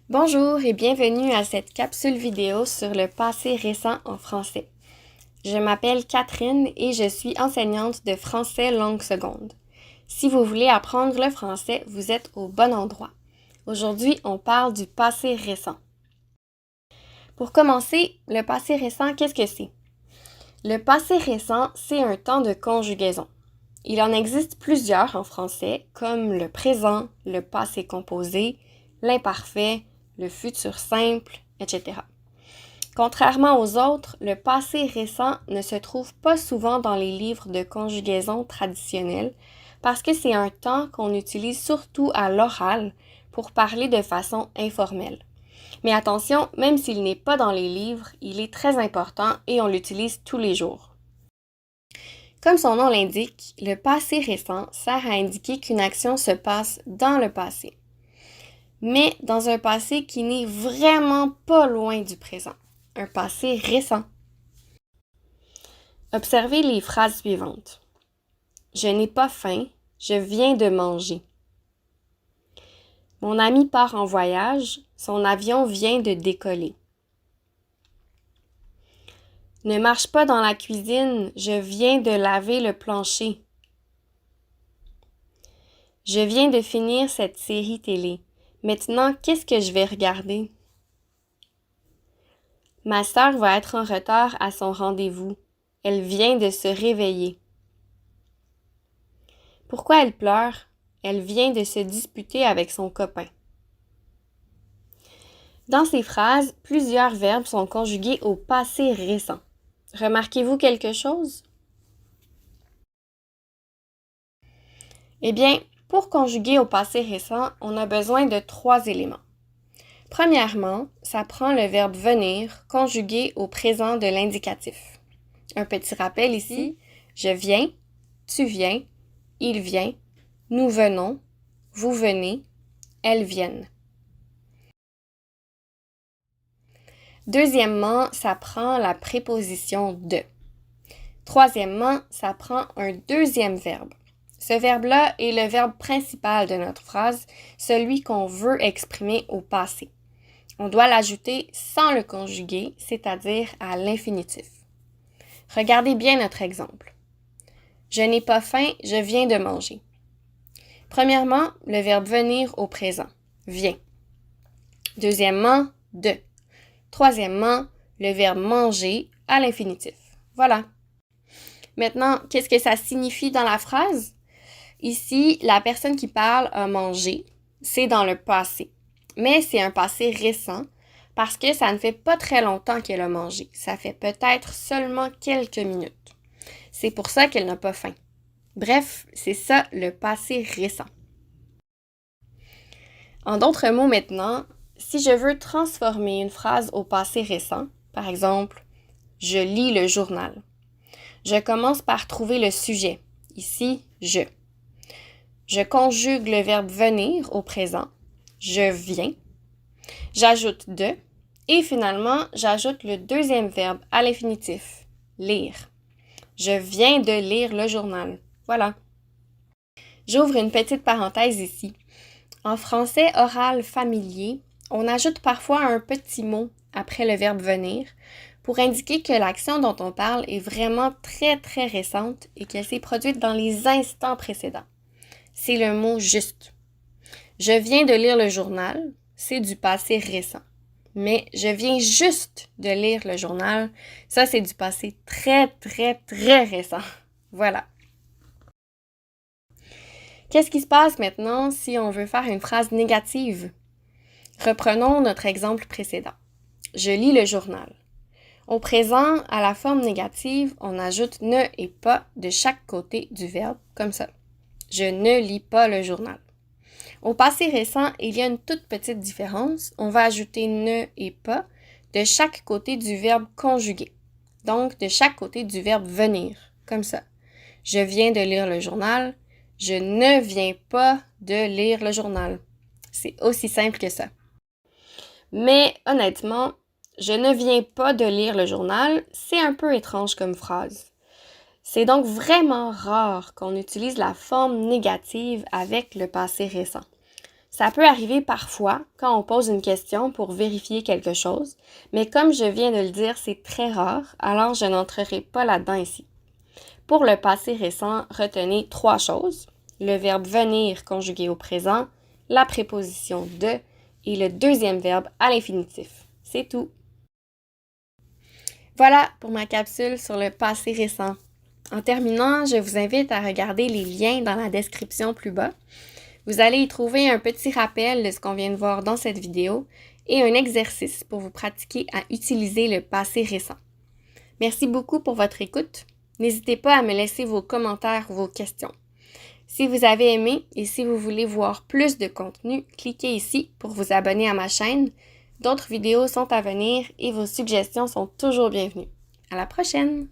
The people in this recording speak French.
Bonjour et bienvenue à cette capsule vidéo sur le passé récent en français. Je m'appelle Catherine et je suis enseignante de français langue seconde. Si vous voulez apprendre le français, vous êtes au bon endroit. Aujourd'hui, on parle du passé récent. Pour commencer, le passé récent, qu'est-ce que c'est? Le passé récent, c'est un temps de conjugaison. Il en existe plusieurs en français, comme le présent, le passé composé, l'imparfait, le futur simple, etc. Contrairement aux autres, le passé récent ne se trouve pas souvent dans les livres de conjugaison traditionnels parce que c'est un temps qu'on utilise surtout à l'oral pour parler de façon informelle. Mais attention, même s'il n'est pas dans les livres, il est très important et on l'utilise tous les jours. Comme son nom l'indique, le passé récent sert à indiquer qu'une action se passe dans le passé, mais dans un passé qui n'est vraiment pas loin du présent, un passé récent. Observez les phrases suivantes. Je n'ai pas faim, je viens de manger. Mon ami part en voyage, son avion vient de décoller. Ne marche pas dans la cuisine, je viens de laver le plancher. Je viens de finir cette série télé. Maintenant, qu'est-ce que je vais regarder? Ma sœur va être en retard à son rendez-vous. Elle vient de se réveiller. Pourquoi elle pleure? Elle vient de se disputer avec son copain. Dans ces phrases, plusieurs verbes sont conjugués au passé récent. Remarquez-vous quelque chose? Eh bien, pour conjuguer au passé récent, on a besoin de 3 éléments. Premièrement, ça prend le verbe venir conjugué au présent de l'indicatif. Un petit rappel ici, je viens, tu viens, il vient, nous venons, vous venez, elles viennent. Deuxièmement, ça prend la préposition de. Troisièmement, ça prend un deuxième verbe. Ce verbe-là est le verbe principal de notre phrase, celui qu'on veut exprimer au passé. On doit l'ajouter sans le conjuguer, c'est-à-dire à l'infinitif. Regardez bien notre exemple. Je n'ai pas faim, je viens de manger. Premièrement, le verbe venir au présent, vient. Deuxièmement, de. Troisièmement, le verbe manger à l'infinitif. Voilà. Maintenant, qu'est-ce que ça signifie dans la phrase? Ici, la personne qui parle a mangé, c'est dans le passé. Mais c'est un passé récent parce que ça ne fait pas très longtemps qu'elle a mangé. Ça fait peut-être seulement quelques minutes. C'est pour ça qu'elle n'a pas faim. Bref, c'est ça le passé récent. En d'autres mots maintenant, si je veux transformer une phrase au passé récent, par exemple, je lis le journal. Je commence par trouver le sujet. Ici, je. Je conjugue le verbe venir au présent. Je viens. J'ajoute de. Et finalement, j'ajoute le deuxième verbe à l'infinitif, lire. Je viens de lire le journal. Voilà. J'ouvre une petite parenthèse ici. En français oral familier, on ajoute parfois un petit mot après le verbe venir pour indiquer que l'action dont on parle est vraiment très très récente et qu'elle s'est produite dans les instants précédents. C'est le mot juste. Je viens de lire le journal, c'est du passé récent. Mais je viens juste de lire le journal, ça c'est du passé très très très récent. Voilà. Qu'est-ce qui se passe maintenant si on veut faire une phrase négative? Reprenons notre exemple précédent. Je lis le journal. Au présent, à la forme négative, on ajoute ne et pas de chaque côté du verbe, comme ça. Je ne lis pas le journal. Au passé récent, il y a une toute petite différence. On va ajouter ne et pas de chaque côté du verbe conjugué. Donc, de chaque côté du verbe venir, comme ça. Je viens de lire le journal. Je ne viens pas de lire le journal. C'est aussi simple que ça. Mais honnêtement, je ne viens pas de lire le journal, c'est un peu étrange comme phrase. C'est donc vraiment rare qu'on utilise la forme négative avec le passé récent. Ça peut arriver parfois quand on pose une question pour vérifier quelque chose, mais comme je viens de le dire, c'est très rare, alors je n'entrerai pas là-dedans ici. Pour le passé récent, retenez 3 choses: le verbe venir conjugué au présent, la préposition de et le deuxième verbe à l'infinitif. C'est tout. Voilà pour ma capsule sur le passé récent. En terminant, je vous invite à regarder les liens dans la description plus bas. Vous allez y trouver un petit rappel de ce qu'on vient de voir dans cette vidéo et un exercice pour vous pratiquer à utiliser le passé récent. Merci beaucoup pour votre écoute. N'hésitez pas à me laisser vos commentaires ou vos questions. Si vous avez aimé et si vous voulez voir plus de contenu, cliquez ici pour vous abonner à ma chaîne. D'autres vidéos sont à venir et vos suggestions sont toujours bienvenues. À la prochaine!